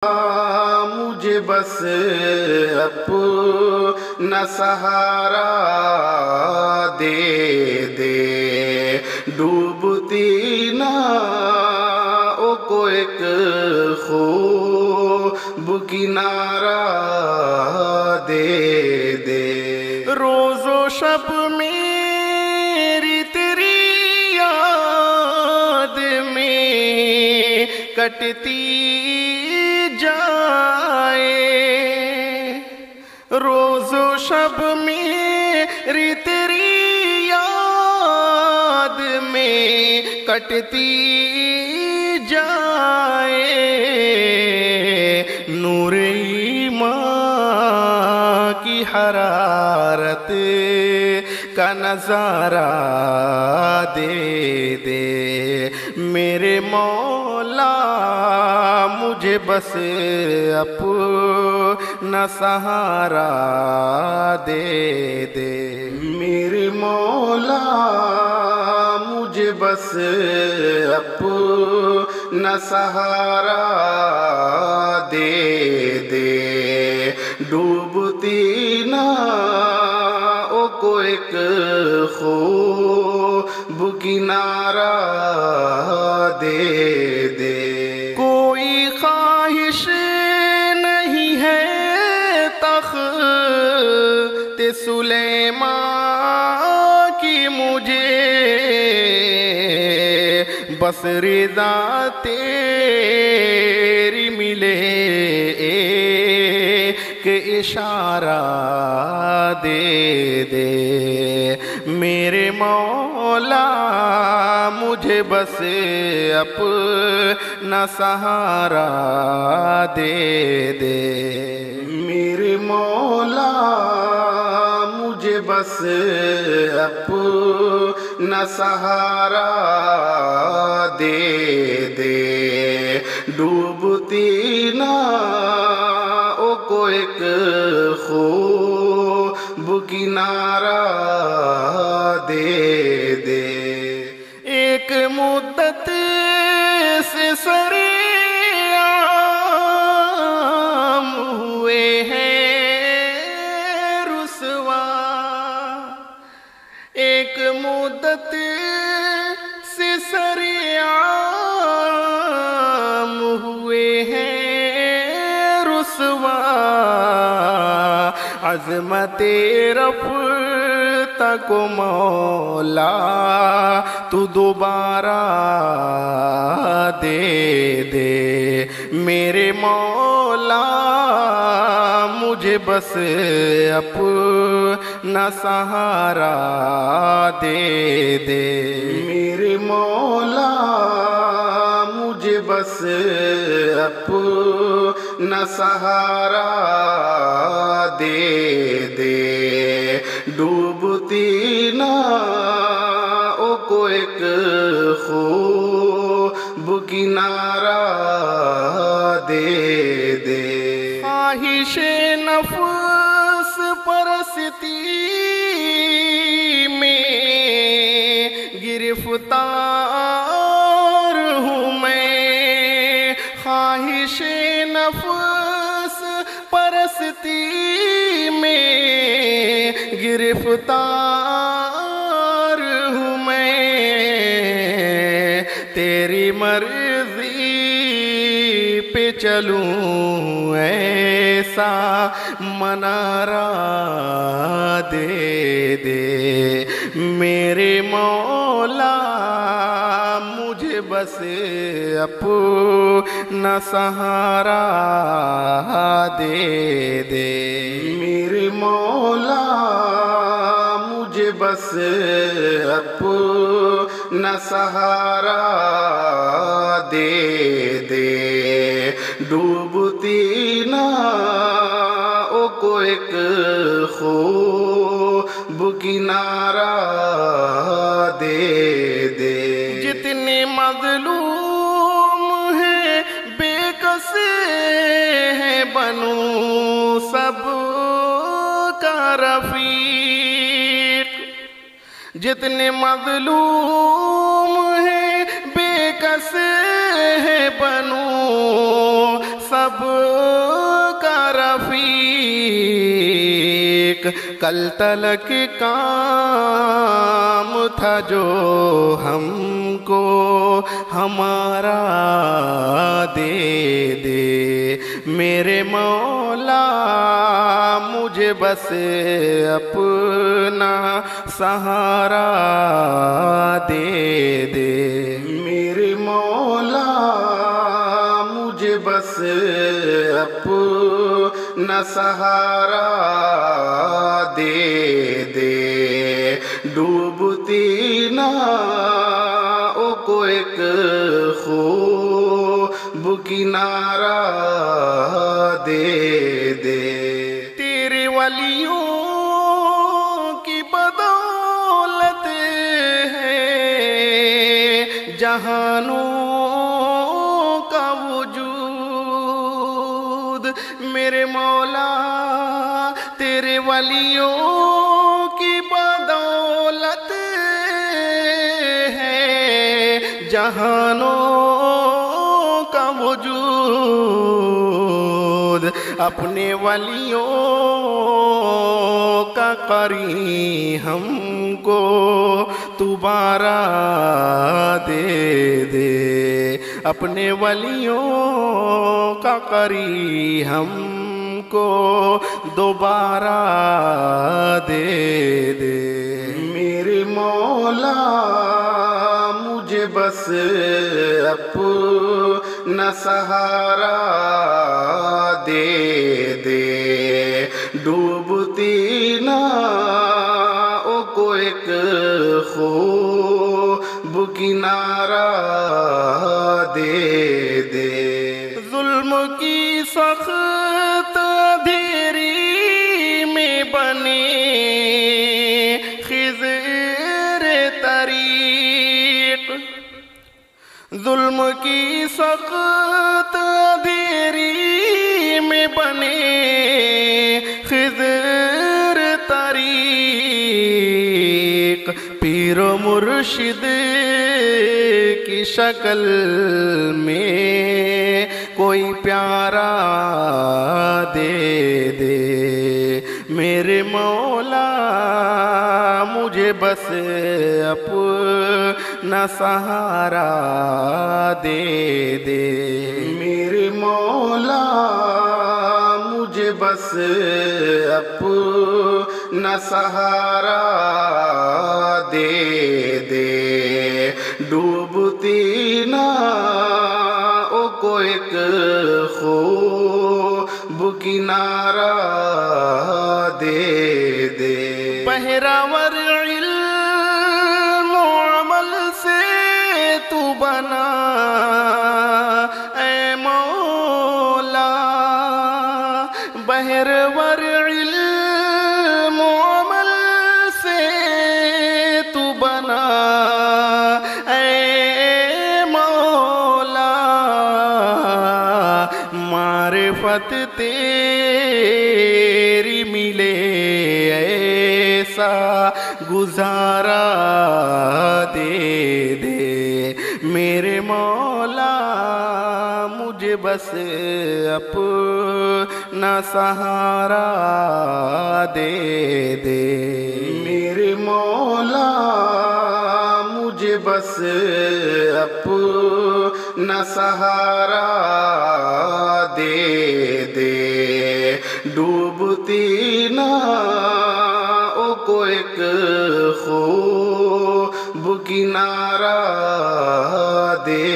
مجھے بس اپنا سہارا دے دے، ڈوبتی ناؤ کو ایک خوب کنارہ دے دے۔ روز و شب میری تیری یاد میں کٹتی جائے، روز و شب میری تیری یاد میں کٹتی جائے، نور ایمان کی حرارت کا نظارہ دے دے، میرے مولا مجھے بس اپنا سہارا دے دے، میرے مولا مجھے بس اپنا سہارا دے دے، ڈوبتی ناؤ کو ایک خوب کنارہ دے دے۔ کوئی خواہش نہیں ہے تخت سلیمان کی مجھے، بس رضا تیری ملے ایک اشارہ دے دے، میرے مولا مجھے بس اپنا سہارا دے دے، میرے مولا مجھے بس اپنا سہارا دے دے، ڈوبتی ناؤ کو ایک خوب کنارہ دے دے۔ ایک مدت سے سرعام ہوئے ہیں رسوا، ایک مدت سے سرعام ہوئے ہیں رسوا، عظمت رفتہ کو مولا تو دوبارہ دے دے، میرے مولا مجھے بس اپنا سہارا دے دے، میرے مولا مجھے بس اپنا سہارا دے دے، ڈوبتی ناؤ کو ایک خوب کنارہ دے دے۔ خواہش نفس پرستی میں گرفتار ہوں میں، خواہش نفس پرستی میں گرفتار ہوں میں، تیری مرضی پہ چلوں ایسا منارہ دے دے، میرے مولا مجھے بس اپنا سہارا دے دے، میرے مولا مجھے بس اپنا سہارا دے دے، ڈوبتی ناؤ کو ایک خوب کنارہ دے دے۔ جتنے مظلوم ہیں بے کس ہیں بنو سب کا رفیق، جتنے مظلوم ہیں بے کس ہیں بنو سب کا رفیق، کل تلک کام تھا جو ہم کو ہمارا دے دے، میرے مولا مجھے بس اپنا سہارا دے دے، میرے مولا مجھے بس اپنا سہارا دے دے، ڈوبتی ناؤ کو ایک خوب کنارہ دے دے، تیرے ولیوں کی بدولت ہے جہانوں کا وجود، میرے مولا تیرے ولیوں کی بدولت ہے جہانوں کا وجود، اپنے ولیوں کا قری ہم کو دوبارہ دے دے، اپنے ولیوں کا قری ہم کو دوبارہ دے دے، میرے مولا مجھے بس اپنا سہارا دے دے، ڈوبتی ناؤ کو ایک خوب کنارہ دے دے، ظلم کی سخت اندھیری میں بنے خضر طریق، ظلم کی سخت اندھیری میں بنے خضر طریق، پیر و مرشد کی شکل میں کوئی پیارا دے دے، میرے مولا مجھے بس اپنا سہارا دے دے، میرے مولا مجھے بس اپنا سہارا دے دے، ڈوبتی ناؤ کو ایک خوب کنارہ دے دے، بہراور علم و عمل سے تو بنا اے مولا، بہراور علم و عمل سے تو بنا اے مولا، معرفت تیری ملے ایسا گزارا دے دے، میرے مولا مجھے بس اپنا سہارا دے دے، میرے مولا مجھے بس اپنا سہارا دے دے، ڈوبتی ناؤ کو ایک خوب کنارہ دے